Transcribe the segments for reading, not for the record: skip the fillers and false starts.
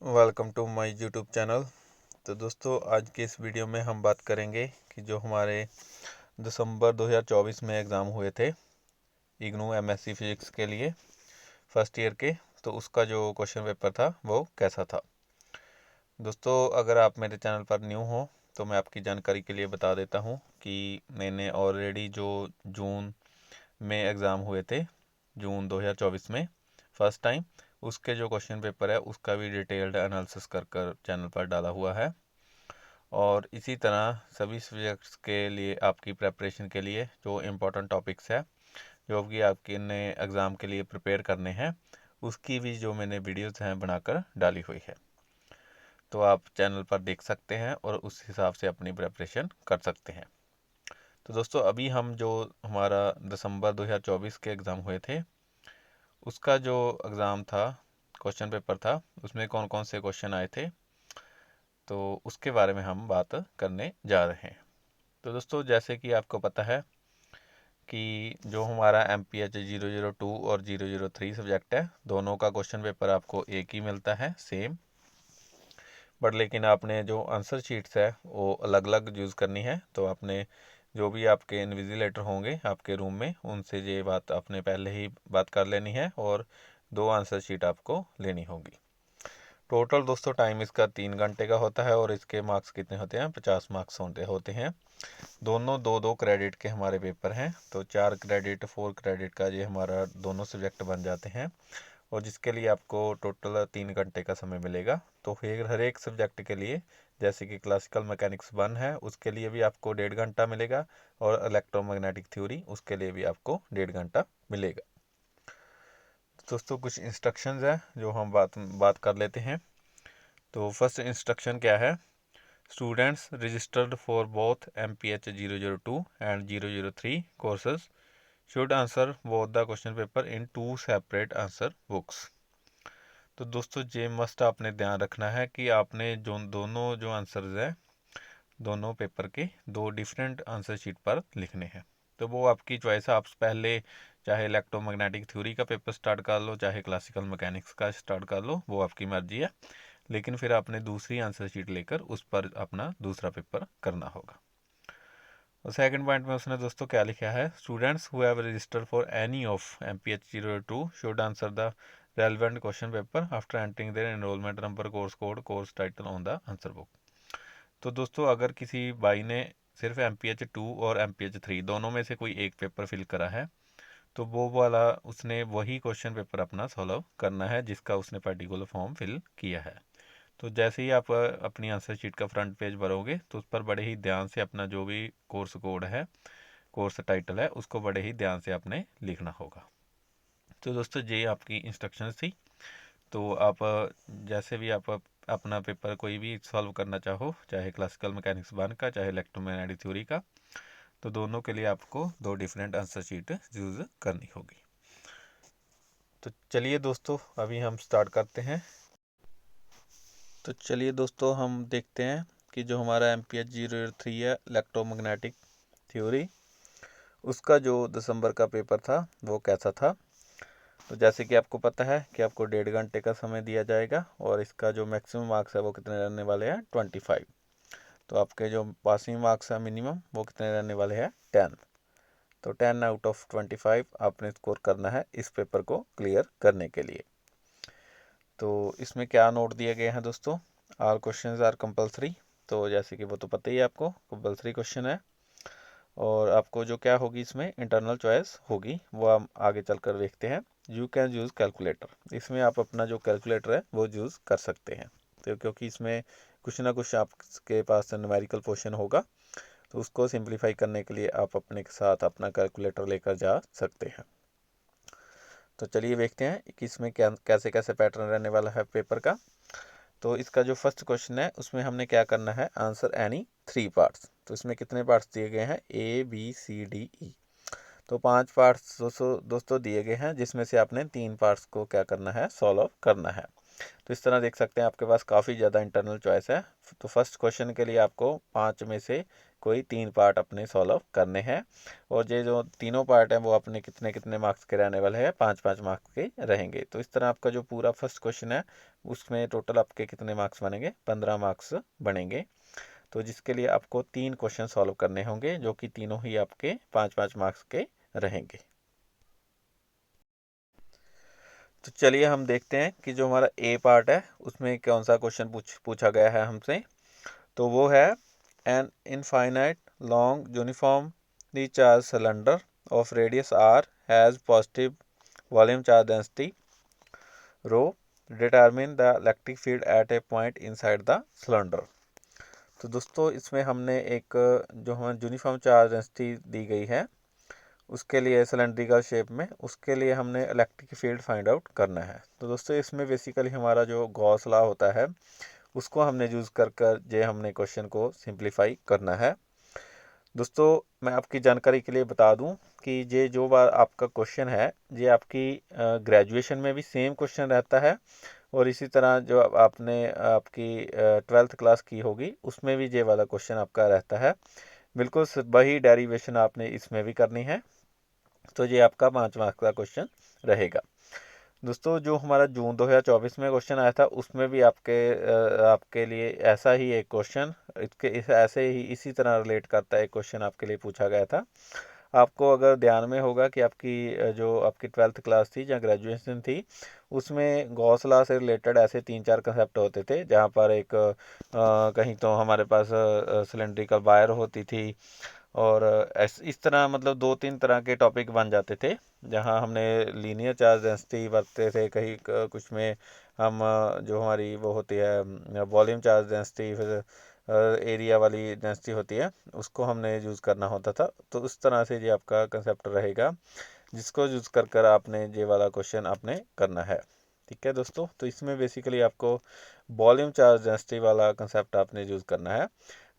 Welcome to my YouTube channel. तो दोस्तों, आज के इस वीडियो में हम बात करेंगे कि जो हमारे दिसंबर 2024 में एग्ज़ाम हुए थे इग्नू एमएससी फिजिक्स के लिए फर्स्ट ईयर के, तो उसका जो क्वेश्चन पेपर था वो कैसा था। दोस्तों, अगर आप मेरे चैनल पर न्यू हो तो मैं आपकी जानकारी के लिए बता देता हूँ कि मैंने ऑलरेडी जो जून में एग्ज़ाम हुए थे, जून 2024 में फर्स्ट टाइम, उसके जो क्वेश्चन पेपर है उसका भी डिटेल्ड एनालिसिस कर कर चैनल पर डाला हुआ है। और इसी तरह सभी सब्जेक्ट्स के लिए आपकी प्रेपरेशन के लिए जो इम्पोर्टेंट टॉपिक्स है जो कि आपके ने एग्ज़ाम के लिए प्रिपेयर करने हैं, उसकी भी जो मैंने वीडियोस हैं बनाकर डाली हुई है, तो आप चैनल पर देख सकते हैं और उस हिसाब से अपनी प्रेपरेशन कर सकते हैं। तो दोस्तों, अभी हम जो हमारा दिसंबर 2024 के एग्ज़ाम हुए थे उसका जो एग्ज़ाम था, क्वेश्चन पेपर था, उसमें कौन कौन से क्वेश्चन आए थे, तो उसके बारे में हम बात करने जा रहे हैं। तो दोस्तों, जैसे कि आपको पता है कि जो हमारा MPH 002 और 003 सब्जेक्ट है, दोनों का क्वेश्चन पेपर आपको एक ही मिलता है, सेम। बट लेकिन आपने जो आंसर शीट्स है वो अलग अलग यूज़ करनी है। तो आपने जो भी आपके इन्विजिलेटर होंगे आपके रूम में, उनसे ये बात आपने पहले ही बात कर लेनी है और 2 आंसर शीट आपको लेनी होगी। टोटल दोस्तों टाइम इसका 3 घंटे का होता है और इसके मार्क्स कितने होते हैं, 50 मार्क्स होते हैं। दोनों 2-2 क्रेडिट के हमारे पेपर हैं, तो 4 क्रेडिट 4 क्रेडिट का ये हमारा दोनों सब्जेक्ट बन जाते हैं, और जिसके लिए आपको टोटल 3 घंटे का समय मिलेगा। तो फिर हर एक सब्जेक्ट के लिए, जैसे कि क्लासिकल मैकेनिक्स 1 है उसके लिए भी आपको 1.5 घंटा मिलेगा, और इलेक्ट्रोमैग्नेटिक थ्योरी उसके लिए भी आपको 1.5 घंटा मिलेगा। दोस्तों, कुछ इंस्ट्रक्शंस हैं जो हम बात कर लेते हैं। तो फर्स्ट इंस्ट्रक्शन क्या है, students registered for both MPH 002 and 003 courses should answer both the question paper in 2 separate answer books. तो दोस्तों, ये मस्ट आपने ध्यान रखना है कि आपने जो दोनों जो आंसर्स हैं दोनों पेपर के 2 डिफरेंट आंसर शीट पर लिखने हैं। तो वो आपकी चॉइस है, आप पहले चाहे इलेक्ट्रोमैग्नेटिक थ्योरी का पेपर स्टार्ट कर लो, चाहे क्लासिकल मैकेनिक्स का स्टार्ट कर लो, वो आपकी मर्जी है। लेकिन फिर आपने दूसरी आंसर शीट लेकर उस पर अपना दूसरा पेपर करना होगा। और सेकंड पॉइंट में उसने दोस्तों क्या लिखा है, students who have registered for any of MPH 002 should answer the relevant question paper after entering their enrolment number, course code, course title on the answer book. तो दोस्तों, अगर किसी भाई ने सिर्फ MPH 2 और MPH 3 दोनों में से कोई एक पेपर फिल करा है, तो वो वाला उसने वही क्वेश्चन पेपर अपना सॉल्व करना है जिसका उसने पर्टिकुलर फॉर्म फिल किया है। तो जैसे ही आप अपनी आंसर शीट का फ्रंट पेज भरोगे तो उस पर बड़े ही ध्यान से अपना जो भी कोर्स कोड है, कोर्स टाइटल है, उसको बड़े ही ध्यान से आपने लिखना होगा। तो दोस्तों, ये आपकी इंस्ट्रक्शंस थी। तो आप जैसे भी आप अपना पेपर कोई भी सॉल्व करना चाहो, चाहे क्लासिकल मैकेनिक्स 1 का, चाहे इलेक्ट्रोमैग्नेटिक थ्योरी का, तो दोनों के लिए आपको 2 डिफरेंट आंसर शीट यूज़ करनी होगी। तो चलिए दोस्तों, अभी हम स्टार्ट करते हैं। तो चलिए दोस्तों, हम देखते हैं कि जो हमारा MPH 003 है इलेक्ट्रोमैग्नेटिक थ्योरी, उसका जो दिसंबर का पेपर था वो कैसा था। तो जैसे कि आपको पता है कि आपको 1.5 घंटे का समय दिया जाएगा, और इसका जो मैक्सिमम मार्क्स है वो कितने रहने वाले हैं, 25। तो आपके जो पासिंग मार्क्स है मिनिमम वो कितने रहने वाले हैं, 10। तो 10 आउट ऑफ 25 आपने स्कोर करना है इस पेपर को क्लियर करने के लिए। तो इसमें क्या नोट दिए गए हैं दोस्तों, आल क्वेश्चंस आर कंपलसरी। तो जैसे कि वो तो पता ही है आपको, कंपलसरी क्वेश्चन है, और आपको जो क्या होगी इसमें इंटरनल चॉइस होगी, वो हम आगे चलकर देखते हैं। यू कैन यूज़ कैलकुलेटर, इसमें आप अपना जो कैलकुलेटर है वो यूज़ कर सकते हैं। तो क्योंकि इसमें कुछ ना कुछ आपके पास न्यूमेरिकल पोर्शन होगा, तो उसको सिंप्लीफाई करने के लिए आप अपने के साथ अपना कैलकुलेटर लेकर जा सकते हैं। तो चलिए देखते हैं कि इसमें क्या कैसे कैसे पैटर्न रहने वाला है पेपर का। तो इसका जो फर्स्ट क्वेश्चन है उसमें हमने क्या करना है, आंसर एनी 3 पार्ट्स। तो इसमें कितने पार्ट्स दिए गए हैं, ABCDE। तो 5 पार्ट्स दोस्तों दिए गए हैं, जिसमें से आपने 3 पार्ट्स को क्या करना है, सॉल्व करना है। तो इस तरह देख सकते हैं आपके पास काफ़ी ज़्यादा इंटरनल चॉइस है। तो फर्स्ट क्वेश्चन के लिए आपको 5 में से कोई 3 पार्ट अपने सॉल्व करने हैं, और ये जो तीनों पार्ट हैं वो अपने कितने कितने मार्क्स के रहने वाले हैं, 5-5 मार्क्स के रहेंगे। तो इस तरह आपका जो पूरा फर्स्ट क्वेश्चन है उसमें टोटल आपके कितने मार्क्स बनेंगे, 15 मार्क्स बनेंगे। तो जिसके लिए आपको 3 क्वेश्चन सॉल्व करने होंगे, जो कि तीनों ही आपके 5-5 मार्क्स के रहेंगे। तो चलिए हम देखते हैं कि जो हमारा ए पार्ट है उसमें कौन सा क्वेश्चन पूछा गया है हमसे। तो वो है an infinite long uniformly charge cylinder of radius R has positive volume charge density rho, determine the electric field at a point inside the cylinder. तो दोस्तों इसमें हमने एक जो हमें यूनिफॉर्म चार्ज डेंसिटी दी गई है उसके लिए सिलेंड्रिकल शेप में, उसके लिए हमने इलेक्ट्रिक फील्ड फाइंड आउट करना है। तो दोस्तों इसमें बेसिकली हमारा जो गॉस लॉ होता है उसको हमने यूज़ कर जे हमने क्वेश्चन को सिंप्लीफाई करना है। दोस्तों मैं आपकी जानकारी के लिए बता दूं कि ये जो बार आपका क्वेश्चन है ये आपकी ग्रेजुएशन में भी सेम क्वेश्चन रहता है, और इसी तरह जो आपने आपकी 12th क्लास की होगी उसमें भी ये वाला क्वेश्चन आपका रहता है। बिल्कुल वही डेरिवेशन आपने इसमें भी करनी है। तो ये आपका 5 मार्क्स का क्वेश्चन रहेगा। दोस्तों जो हमारा जून 2024 में क्वेश्चन आया था उसमें भी आपके लिए ऐसा ही एक क्वेश्चन ऐसे ही इसी तरह रिलेट करता है एक क्वेश्चन आपके लिए पूछा गया था। आपको अगर ध्यान में होगा कि आपकी जो आपकी 12th क्लास थी या ग्रेजुएशन थी उसमें गॉस लॉ से रिलेटेड ऐसे 3-4 कंसेप्ट होते थे, जहाँ पर एक कहीं तो हमारे पास सिलेंड्रिकल वायर होती थी, और इस तरह मतलब 2-3 तरह के टॉपिक बन जाते थे जहां हमने लीनियर चार्ज डेंसिटी बरतते थे, कहीं कुछ में हम जो हमारी वो होती है वॉल्यूम चार्ज डेंसिटी, फिर एरिया वाली डेंसिटी होती है उसको हमने यूज़ करना होता था। तो उस तरह से ये आपका कंसेप्ट रहेगा जिसको यूज़ कर आपने ये वाला क्वेश्चन आपने करना है। ठीक है दोस्तों, तो इसमें बेसिकली आपको वॉल्यूम चार्ज डेंसिटी वाला कंसेप्ट आपने यूज़ करना है।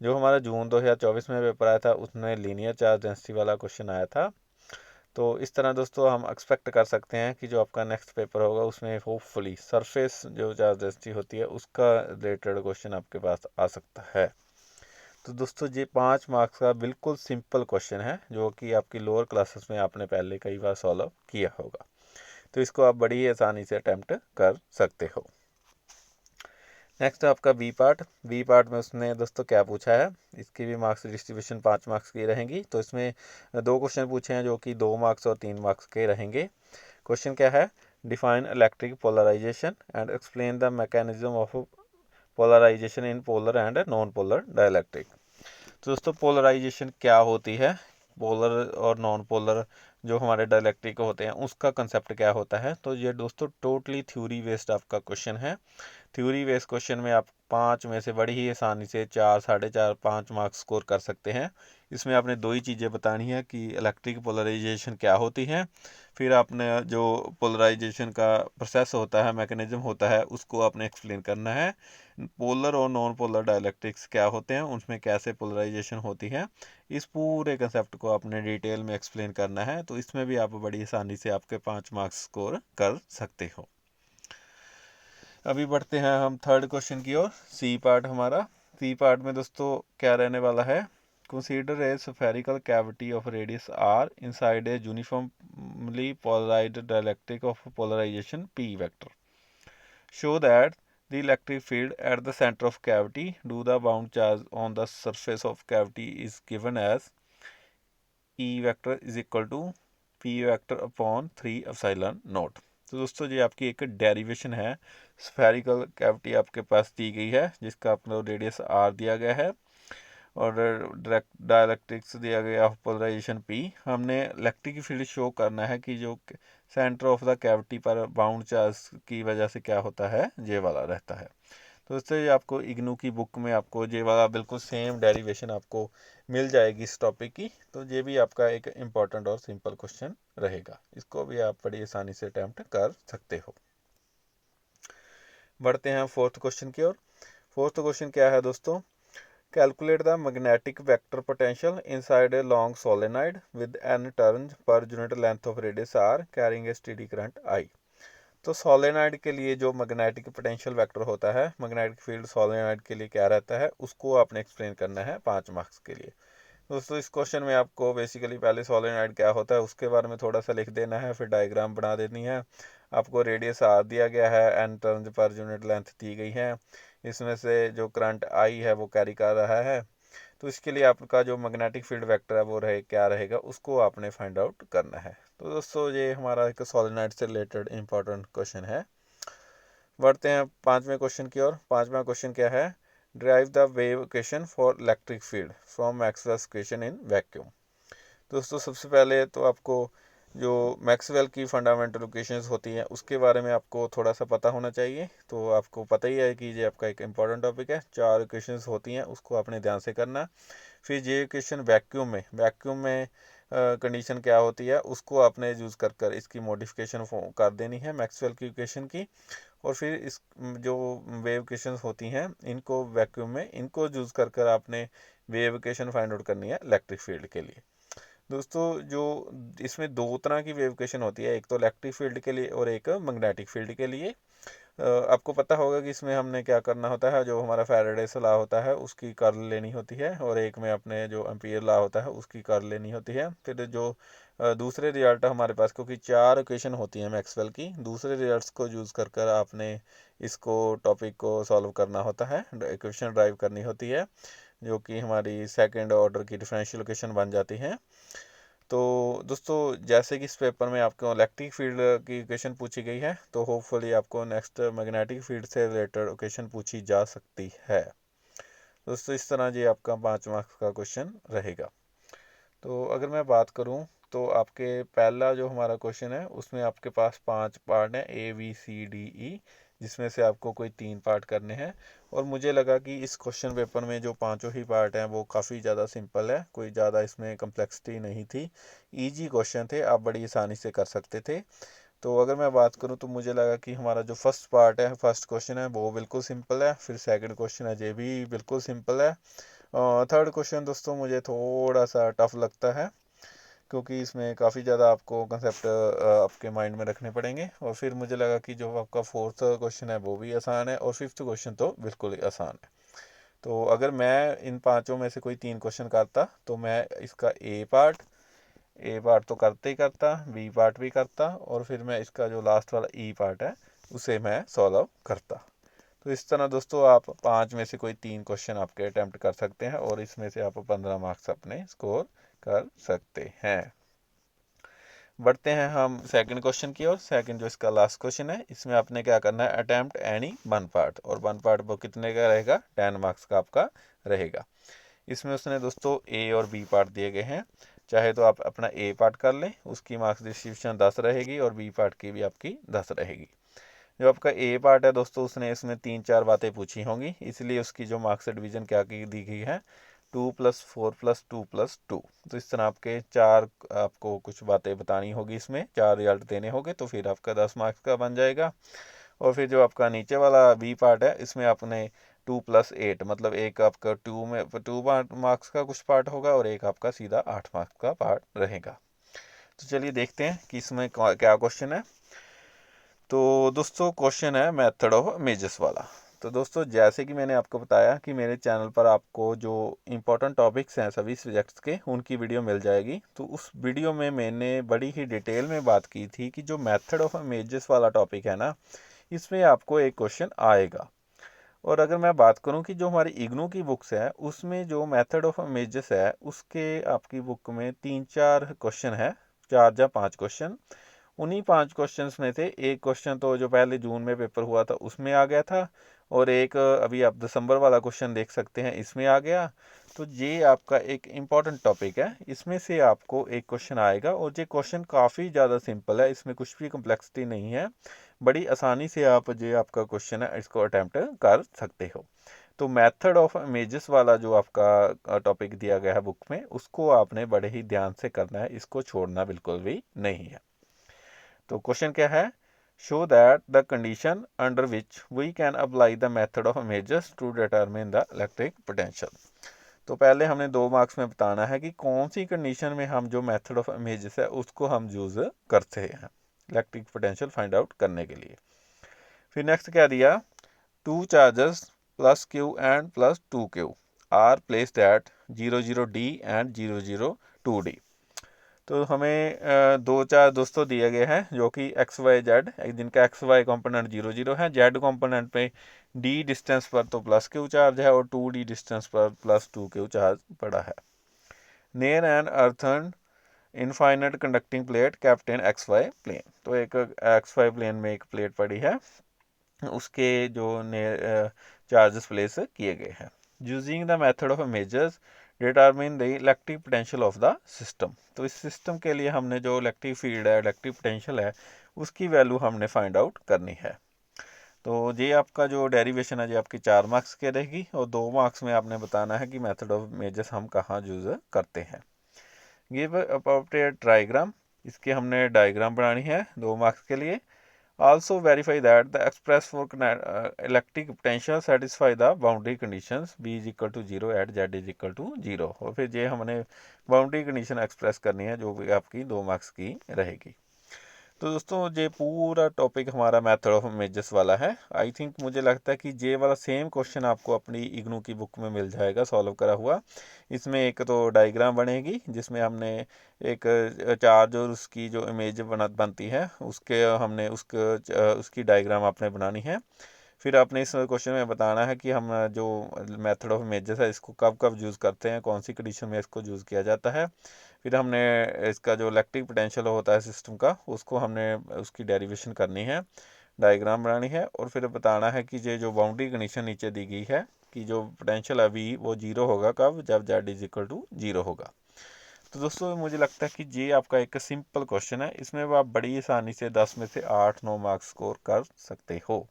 जो हमारा जून 2024 में पेपर आया था उसमें लीनियर चार्ज डेंसिटी वाला क्वेश्चन आया था। तो इस तरह दोस्तों हम एक्सपेक्ट कर सकते हैं कि जो आपका नेक्स्ट पेपर होगा उसमें होपफुली सरफेस जो चार्ज डेंसिटी होती है उसका रिलेटेड क्वेश्चन आपके पास आ सकता है। तो दोस्तों ये 5 मार्क्स का बिल्कुल सिंपल क्वेश्चन है जो कि आपकी लोअर क्लासेस में आपने पहले कई बार सॉल्व किया होगा, तो इसको आप बड़ी ही आसानी से अटैम्प्ट कर सकते हो। नेक्स्ट है आपका बी पार्ट में उसने दोस्तों क्या पूछा है, इसकी भी मार्क्स डिस्ट्रीब्यूशन 5 मार्क्स की रहेंगी। तो इसमें 2 क्वेश्चन पूछे हैं जो कि 2 मार्क्स और 3 मार्क्स के रहेंगे। क्वेश्चन क्या है, define electric polarisation and explain the mechanism of polarisation in polar and non polar dielectric. तो दोस्तों पोलराइजेशन क्या होती है, पोलर और नॉन पोलर जो हमारे डाइलेक्ट्रिक होते हैं उसका कंसेप्ट क्या होता है। तो ये दोस्तों टोटली थ्योरी बेस्ड आपका क्वेश्चन है। थ्योरी बेस्ड क्वेश्चन में आप 5 में से बड़ी ही आसानी से 4, 4.5, 5 मार्क्स स्कोर कर सकते हैं। इसमें आपने 2 ही चीज़ें बतानी है कि इलेक्ट्रिक पोलराइजेशन क्या होती है, फिर आपने जो पोलराइजेशन का प्रोसेस होता है, मैकेनिज्म होता है, उसको आपने एक्सप्लेन करना है। पोलर और नॉन पोलर डायलैक्ट्रिक्स क्या होते हैं, उसमें कैसे पोलराइजेशन होती है, इस पूरे कंसेप्ट को आपने डिटेल में एक्सप्लेन करना है। तो इसमें भी आप बड़ी आसानी से आपके 5 मार्क्स स्कोर कर सकते हो। अभी बढ़ते हैं हम थर्ड क्वेश्चन की ओर, सी पार्ट हमारा। सी पार्ट में दोस्तों क्या रहने वाला है, consider a spherical cavity of radius R inside a uniformly polarised dielectric of polarisation p vector. Show that the electric field at the center of cavity due the bound charge on the surface of cavity is given as E vector is equal to P vector upon 3 epsilon naught। तो दोस्तों ये आपकी एक derivation है, spherical cavity आपके पास दी गई है जिसका आपको रेडियस r दिया गया है और डाइलेक्ट्रिक्स दिया गया पोलराइजेशन P। हमने इलेक्ट्रिक फील्ड शो करना है कि जो सेंटर ऑफ द कैविटी पर बाउंड चार्ज की वजह से क्या होता है, ये वाला रहता है। तो इससे ये आपको इग्नू की बुक में आपको ये वाला बिल्कुल सेम डेरिवेशन आपको मिल जाएगी इस टॉपिक की। तो ये भी आपका एक इम्पॉर्टेंट और सिंपल क्वेश्चन रहेगा, इसको भी आप बड़ी आसानी से अटैम्प्ट कर सकते हो। बढ़ते हैं फोर्थ क्वेश्चन की ओर। फोर्थ क्वेश्चन क्या है दोस्तों, calculate the magnetic vector potential inside a long solenoid with n turns पर unit length of radius r carrying a steady current I। तो सोलेनॉइड के लिए जो मैग्नेटिक पोटेंशियल वेक्टर होता है, मैग्नेटिक फील्ड सोलेनॉइड के लिए क्या रहता है, उसको आपने एक्सप्लेन करना है 5 मार्क्स के लिए। दोस्तों इस क्वेश्चन में आपको बेसिकली पहले सोलेनॉइड क्या होता है उसके बारे में थोड़ा सा लिख देना है, फिर डायग्राम बना देनी है। आपको रेडियस आर दिया गया है, एन टर्न्स पर यूनिट लेंथ दी गई है, इसमें से जो करंट आई है वो कैरी कर रहा है। तो इसके लिए आपका जो मैग्नेटिक फील्ड वेक्टर है वो क्या रहेगा, उसको आपने फाइंड आउट करना है। तो दोस्तों ये हमारा एक सोलेनॉइड से रिलेटेड इंपॉर्टेंट क्वेश्चन है। बढ़ते हैं 5वें क्वेश्चन की ओर। 5वां क्वेश्चन क्या है, drive the wave equation for electric field from Maxwell's equation in vacuum. दोस्तों सबसे पहले तो आपको जो मैक्सवेल की फंडामेंटल इक्वेशंस होती हैं उसके बारे में आपको थोड़ा सा पता होना चाहिए। तो आपको पता ही है कि ये आपका एक इम्पॉर्टेंट टॉपिक है, 4 इक्वेशंस होती हैं, उसको आपने ध्यान से करना। फिर ये इक्वेशन वैक्यूम में कंडीशन क्या होती है उसको आपने यूज़ कर इसकी मॉडिफिकेशन कर देनी है मैक्सवेल की इक्वेशन की। और फिर इस जो वेव इक्वेशंस होती हैं इनको वैक्यूम में इनको यूज़ कर आपने वेव इक्वेशन फाइंड आउट करनी है इलेक्ट्रिक फील्ड के लिए। दोस्तों जो इसमें 2 तरह की वेव इक्वेशन होती है, एक तो इलेक्ट्रिक फील्ड के लिए और एक मैग्नेटिक फील्ड के लिए। आपको पता होगा कि इसमें हमने क्या करना होता है, जो हमारा फैराडेस लॉ होता है उसकी कर्ल लेनी होती है, और एक में अपने जो एम्पीयर लॉ होता है उसकी कर्ल लेनी होती है। फिर जो दूसरे रिजल्ट हमारे पास, क्योंकि 4 इक्वेशन होती हैं मैक्सवेल की, दूसरे रिजल्ट्स को यूज़ कर आपने इसको टॉपिक को सॉल्व करना होता है, इक्वेशन ड्राइव करनी होती है, जो कि हमारी सेकंड ऑर्डर की डिफरेंशियल इक्वेशन बन जाती हैं। तो दोस्तों जैसे कि इस पेपर में आपको इलेक्ट्रिक फील्ड की इक्वेशन पूछी गई है, तो होपफुली आपको नेक्स्ट मैग्नेटिक फील्ड से रिलेटेड इक्वेशन पूछी जा सकती है। दोस्तों इस तरह ये आपका 5 मार्क्स का क्वेश्चन रहेगा। तो अगर मैं बात करूं तो आपके पहला जो हमारा क्वेश्चन है उसमें आपके पास 5 पार्ट हैं, ABCDE, जिसमें से आपको कोई 3 पार्ट करने हैं। और मुझे लगा कि इस क्वेश्चन पेपर में जो 5 ही पार्ट हैं वो काफ़ी ज़्यादा सिंपल है, कोई ज़्यादा इसमें कम्प्लेक्सिटी नहीं थी, ईजी क्वेश्चन थे, आप बड़ी आसानी से कर सकते थे। तो अगर मैं बात करूं तो मुझे लगा कि हमारा जो फर्स्ट पार्ट है, फर्स्ट क्वेश्चन है, वो बिल्कुल सिंपल है। फिर सेकंड क्वेश्चन है, ये भी बिल्कुल सिंपल है। थर्ड क्वेश्चन दोस्तों मुझे थोड़ा सा टफ लगता है, क्योंकि इसमें काफ़ी ज़्यादा आपको कंसेप्ट आपके माइंड में रखने पड़ेंगे। और फिर मुझे लगा कि जो आपका फोर्थ क्वेश्चन है वो भी आसान है, और फिफ्थ क्वेश्चन तो बिल्कुल ही आसान है। तो अगर मैं इन 5 में से कोई 3 क्वेश्चन करता तो मैं इसका ए पार्ट तो करते ही करता, बी पार्ट भी करता, और फिर मैं इसका जो लास्ट वाला ई पार्ट है उसे मैं सॉल्व करता। तो इस तरह दोस्तों आप 5 में से कोई 3 क्वेश्चन आपके अटैम्प्ट कर सकते हैं, और इसमें से आप 15 मार्क्स अपने स्कोर कर सकते हैं। बढ़ते हैं हम सेकंड क्वेश्चन की ओर। सेकंड जो इसका लास्ट क्वेश्चन है, इसमें आपने क्या करना है, अटैम्प्ट एनी वन पार्ट, और वन पार्ट वो कितने का रहेगा, 10 मार्क्स का आपका रहेगा। इसमें उसने दोस्तों ए और बी पार्ट दिए गए हैं, चाहे तो आप अपना ए पार्ट कर लें, उसकी मार्क्स डिस्ट्रीब्यूशन 10 रहेगी, और बी पार्ट की भी आपकी 10 रहेगी। जो आपका ए पार्ट है दोस्तों, उसने इसमें 3-4 बातें पूछी होंगी, इसलिए उसकी जो मार्क्स डिवीजन क्या की दी गई है, 2+4+2+2। तो इस तरह आपके 4 आपको कुछ बातें बतानी होगी, इसमें 4 रिजल्ट देने होंगे, तो फिर आपका 10 मार्क्स का बन जाएगा। और फिर जो आपका नीचे वाला बी पार्ट है, इसमें आपने 2+8, मतलब एक आपका 2 मार्क्स का कुछ पार्ट होगा, और एक आपका सीधा 8 मार्क्स का पार्ट रहेगा। तो चलिए देखते हैं कि इसमें क्या क्वेश्चन है। तो दोस्तों क्वेश्चन है मेथड ऑफ मेजर्स वाला। तो दोस्तों जैसे कि मैंने आपको बताया कि मेरे चैनल पर आपको जो इम्पोर्टेंट टॉपिक्स हैं सभी सब्जेक्ट्स के, उनकी वीडियो मिल जाएगी। तो उस वीडियो में मैंने बड़ी ही डिटेल में बात की थी कि जो मेथड ऑफ मेजर्स वाला टॉपिक है ना, इसमें आपको एक क्वेश्चन आएगा। और अगर मैं बात करूं कि जो हमारी इग्नू की बुक्स है उसमें जो मेथड ऑफ मेजर्स है उसके आपकी बुक में 3-4 क्वेश्चन है, 4 या 5 क्वेश्चन। उन्हीं 5 क्वेश्चंस में से एक क्वेश्चन तो जो पहले जून में पेपर हुआ था उसमें आ गया था, और एक अभी आप दिसंबर वाला क्वेश्चन देख सकते हैं, इसमें आ गया। तो ये आपका एक इम्पॉर्टेंट टॉपिक है, इसमें से आपको एक क्वेश्चन आएगा, और ये क्वेश्चन काफ़ी ज़्यादा सिंपल है, इसमें कुछ भी कम्प्लेक्सिटी नहीं है, बड़ी आसानी से आप जो आपका क्वेश्चन है इसको अटैम्प्ट कर सकते हो। तो मेथड ऑफ इमेजेस वाला जो आपका टॉपिक दिया गया है बुक में, उसको आपने बड़े ही ध्यान से करना है, इसको छोड़ना बिल्कुल भी नहीं है। तो क्वेश्चन क्या है, show that the condition under which we can apply the method of images to determine the electric potential. तो पहले हमने 2 मार्क्स में बताना है कि कौन सी कंडीशन में हम जो मेथड ऑफ इमेजेस है उसको हम यूज़ करते हैं। इलेक्ट्रिक पोटेंशियल फाइंड आउट करने के लिए। फिर नेक्स्ट क्या दिया, 2 charges plus Q and plus 2Q are placed at 00D and 002D। तो हमें दो चार दोस्तों दिए गए हैं जो कि XYZ, जिनका XY कंपोनेंट 00 है, Z कंपोनेंट पे D डिस्टेंस पर तो प्लस Q चार्ज है और 2D डिस्टेंस पर प्लस 2Q चार्ज पड़ा है। Near and earthen infinite conducting plate kept in XY plane. तो एक XY प्लेन में एक प्लेट पड़ी है, उसके जो चार्जेस प्लेस किए गए हैं। Using the method of measures determine the electric potential of the system. तो इस सिस्टम के लिए हमने जो इलेक्ट्रिक फील्ड है, इलेक्ट्रिक पोटेंशियल है, उसकी वैल्यू हमने फाइंड आउट करनी है। तो ये आपका जो डेरिवेशन है ये आपकी 4 मार्क्स के रहेगी और 2 मार्क्स में आपने बताना है कि मेथड ऑफ मेजर्स हम कहाँ यूज करते हैं। गिव अप्रोप्रिएट डायग्राम, इसके हमने डायग्राम बनानी है 2 मार्क्स के लिए। Also verify that the express for electric potential satisfy the boundary conditions B is equal to 0 at Z is equal to 0। और फिर ये हमने बाउंड्री कंडीशन एक्सप्रेस करनी है जो भी आपकी 2 मार्क्स की रहेगी। तो दोस्तों ये पूरा टॉपिक हमारा मेथड ऑफ मेजर्स वाला है। आई थिंक मुझे लगता है कि ये वाला सेम क्वेश्चन आपको अपनी इग्नू की बुक में मिल जाएगा सॉल्व करा हुआ। इसमें एक तो डायग्राम बनेगी जिसमें हमने एक चार्ज और उसकी जो इमेज बनती है उसके हमने उसकी डायग्राम आपने बनानी है। फिर आपने इस क्वेश्चन में बताना है कि हम जो मेथड ऑफ मेजर्स है इसको कब कब यूज़ करते हैं, कौन सी कंडीशन में इसको यूज़ किया जाता है। फिर हमने इसका जो इलेक्ट्रिक पोटेंशियल होता है सिस्टम का उसको हमने उसकी डेरिवेशन करनी है, डायग्राम बनानी है और फिर बताना है कि ये जो बाउंड्री कंडीशन नीचे दी गई है कि जो पोटेंशियल है V वो 0 होगा कब, जब Z इज इक्वल टू 0 होगा। तो दोस्तों मुझे लगता है कि ये आपका एक सिंपल क्वेश्चन है, इसमें आप बड़ी आसानी से 10 में से 8-9 मार्क्स स्कोर कर सकते हो।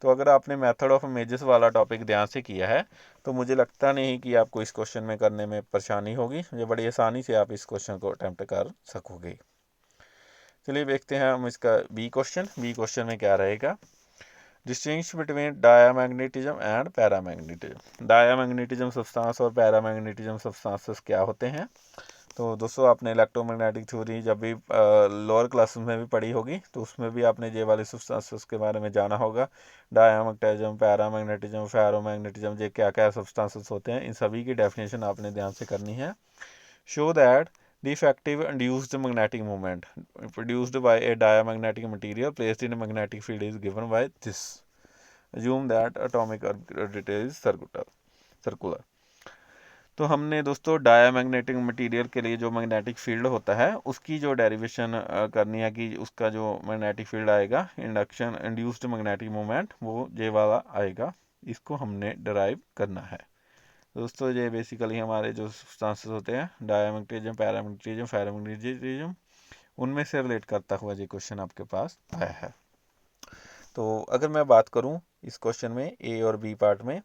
तो अगर आपने मेथड ऑफ मेजर्स वाला टॉपिक ध्यान से किया है तो मुझे लगता नहीं कि आपको इस क्वेश्चन में करने में परेशानी होगी, ये बड़ी आसानी से आप इस क्वेश्चन को अटेम्प्ट कर सकोगे। चलिए देखते हैं हम इसका बी क्वेश्चन में क्या रहेगा। Distinguish between diamagnetism and paramagnetism. Diamagnetism substance और पैरामैग्नेटिज्म सब्सटेंसेस क्या होते हैं। तो दोस्तों आपने इलेक्ट्रोमैग्नेटिक थ्योरी जब भी लोअर क्लासेस में भी पढ़ी होगी तो उसमें भी आपने ये वाले सब्सटेंसेस के बारे में जाना होगा। डायामैग्नेटिज्म, पैरामैग्नेटिज्म, फेरोमैग्नेटिज्म, ये क्या क्या सब्सटेंसेस होते हैं, इन सभी की डेफिनेशन आपने ध्यान से करनी है। Show that the effective induced magnetic moment produced by A diamagnetic material placed in magnetic field is given by this. Assume that atomic orbit is circular. तो हमने दोस्तों डायामैग्नेटिक मटेरियल के लिए जो मैग्नेटिक फील्ड होता है उसकी जो डेरिवेशन करनी है कि उसका जो मैग्नेटिक फील्ड आएगा, इंडक्शन इंड्यूस्ड मैग्नेटिक मोमेंट, वो ये वाला आएगा, इसको हमने डराइव करना है। दोस्तों ये बेसिकली हमारे जो सब्सटेंसेस होते हैं डायामैग्नेटिज्म, पैरामैग्नेटिज्म, फेरोमैग्नेटिज्म, उनमें से रिलेट करता हुआ ये क्वेश्चन आपके पास आया है। तो अगर मैं बात करूँ इस क्वेश्चन में ए और बी पार्ट में,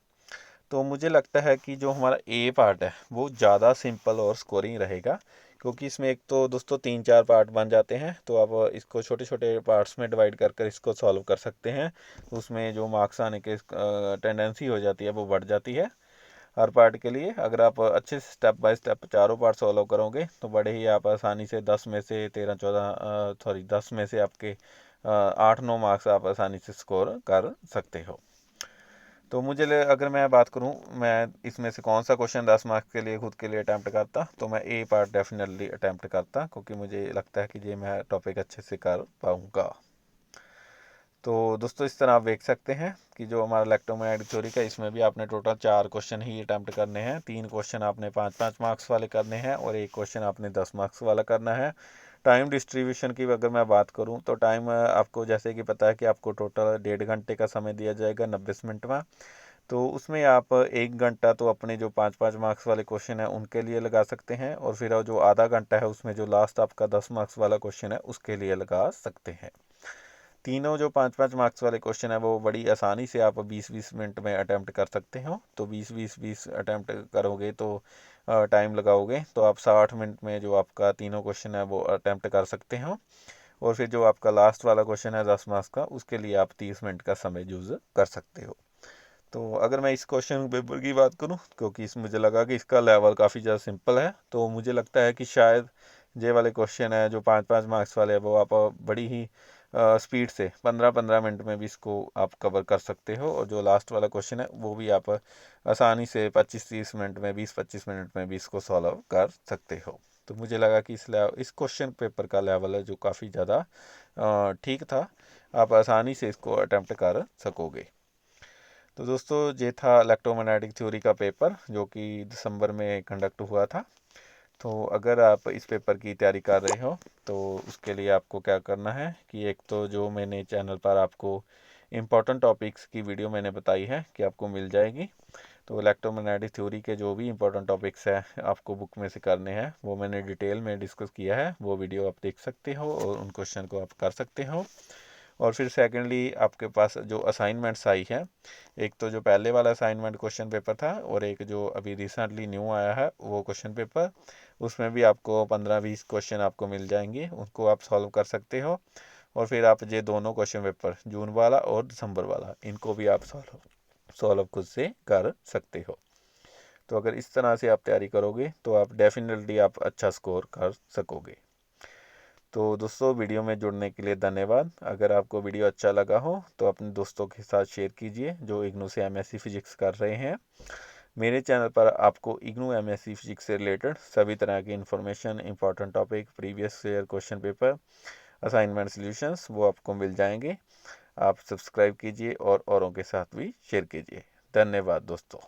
तो मुझे लगता है कि जो हमारा ए पार्ट है वो ज़्यादा सिंपल और स्कोरिंग रहेगा, क्योंकि इसमें एक तो दोस्तों 3-4 पार्ट बन जाते हैं, तो आप इसको छोटे छोटे पार्ट्स में डिवाइड कर इसको सॉल्व कर सकते हैं। तो उसमें जो मार्क्स आने के टेंडेंसी हो जाती है वो बढ़ जाती है हर पार्ट के लिए। अगर आप अच्छे से स्टेप बाय स्टेप चारों पार्ट सॉल्व करोगे तो बड़े ही आप आसानी से 10 में से 10 में से आपके 8-9 मार्क्स आप आसानी से स्कोर कर सकते हो। तो अगर मैं बात करूं मैं इसमें से कौन सा क्वेश्चन 10 मार्क्स के लिए खुद के लिए अटैम्प्ट करता, तो मैं ए पार्ट डेफिनेटली अटैम्प्ट करता, क्योंकि मुझे लगता है कि ये मैं टॉपिक अच्छे से कर पाऊँगा। तो दोस्तों इस तरह आप देख सकते हैं कि जो हमारा इलेक्ट्रोमैग्नेटिक थ्योरी का, इसमें भी आपने टोटल 4 क्वेश्चन ही अटैम्प्ट करने हैं। 3 क्वेश्चन आपने 5-5 मार्क्स वाले करने हैं और एक क्वेश्चन आपने 10 मार्क्स वाला करना है। टाइम डिस्ट्रीब्यूशन की अगर मैं बात करूं तो टाइम आपको जैसे कि पता है कि आपको टोटल 1.5 घंटे का समय दिया जाएगा 90 मिनट में। तो उसमें आप 1 घंटा तो अपने जो 5-5 मार्क्स वाले क्वेश्चन है उनके लिए लगा सकते हैं, और फिर जो आधा घंटा है उसमें जो लास्ट आपका 10 मार्क्स वाला क्वेश्चन है उसके लिए लगा सकते हैं। तीनों जो 5-5 मार्क्स वाले क्वेश्चन है वो बड़ी आसानी से आप 20-20 मिनट में अटैम्प्ट कर सकते हो। तो 20-20 अटैम्प्ट करोगे तो टाइम लगाओगे तो आप 60 मिनट में जो आपका तीनों क्वेश्चन है वो अटैम्प्ट कर सकते हो। और फिर जो आपका लास्ट वाला क्वेश्चन है 10 मार्क्स का, उसके लिए आप 30 मिनट का समय यूज़ कर सकते हो। तो अगर मैं इस क्वेश्चन पेपर की बात करूं, क्योंकि मुझे लगा कि इसका लेवल काफ़ी ज़्यादा सिंपल है, तो मुझे लगता है कि शायद ये वाले क्वेश्चन है जो 5-5 मार्क्स वाले हैं, वो आप बड़ी ही स्पीड से 15-15 मिनट में भी इसको आप कवर कर सकते हो। और जो लास्ट वाला क्वेश्चन है वो भी आप आसानी से 25-30 मिनट में, 20-25 मिनट में भी इसको सॉल्व कर सकते हो। तो मुझे लगा कि इस क्वेश्चन पेपर का लेवल है जो काफ़ी ज़्यादा ठीक था, आप आसानी से इसको अटैम्प्ट कर सकोगे। तो दोस्तों ये था इलेक्ट्रोमैग्नेटिक थ्योरी का पेपर जो कि दिसंबर में कंडक्ट हुआ था। तो अगर आप इस पेपर की तैयारी कर रहे हो तो उसके लिए आपको क्या करना है कि एक तो जो मैंने चैनल पर आपको इम्पोर्टेंट टॉपिक्स की वीडियो मैंने बताई है कि आपको मिल जाएगी। तो इलेक्ट्रोमैग्नेटिक थ्योरी के जो भी इंपॉर्टेंट टॉपिक्स है आपको बुक में से करने हैं, वो मैंने डिटेल में डिस्कस किया है, वो वीडियो आप देख सकते हो और उन क्वेश्चन को आप कर सकते हो। और फिर सेकेंडली आपके पास जो असाइनमेंट्स आई है, एक तो जो पहले वाला असाइनमेंट क्वेश्चन पेपर था और एक जो अभी रिसेंटली न्यू आया है वो क्वेश्चन पेपर, उसमें भी आपको 15-20 क्वेश्चन आपको मिल जाएंगे, उनको आप सॉल्व कर सकते हो। और फिर आप ये दोनों क्वेश्चन पेपर जून वाला और दिसंबर वाला, इनको भी आप सॉल्व खुद से कर सकते हो। तो अगर इस तरह से आप तैयारी करोगे तो आप डेफिनेटली आप अच्छा स्कोर कर सकोगे। तो दोस्तों वीडियो में जुड़ने के लिए धन्यवाद। अगर आपको वीडियो अच्छा लगा हो तो अपने दोस्तों के साथ शेयर कीजिए जो इग्नू से एमएससी फिजिक्स कर रहे हैं। मेरे चैनल पर आपको इग्नू एमएससी फिजिक्स से रिलेटेड सभी तरह की information, important topic, previous year question paper, assignment solutions वो आपको मिल जाएंगे। आप सब्सक्राइब कीजिए और औरों के साथ भी शेयर कीजिए। धन्यवाद दोस्तों।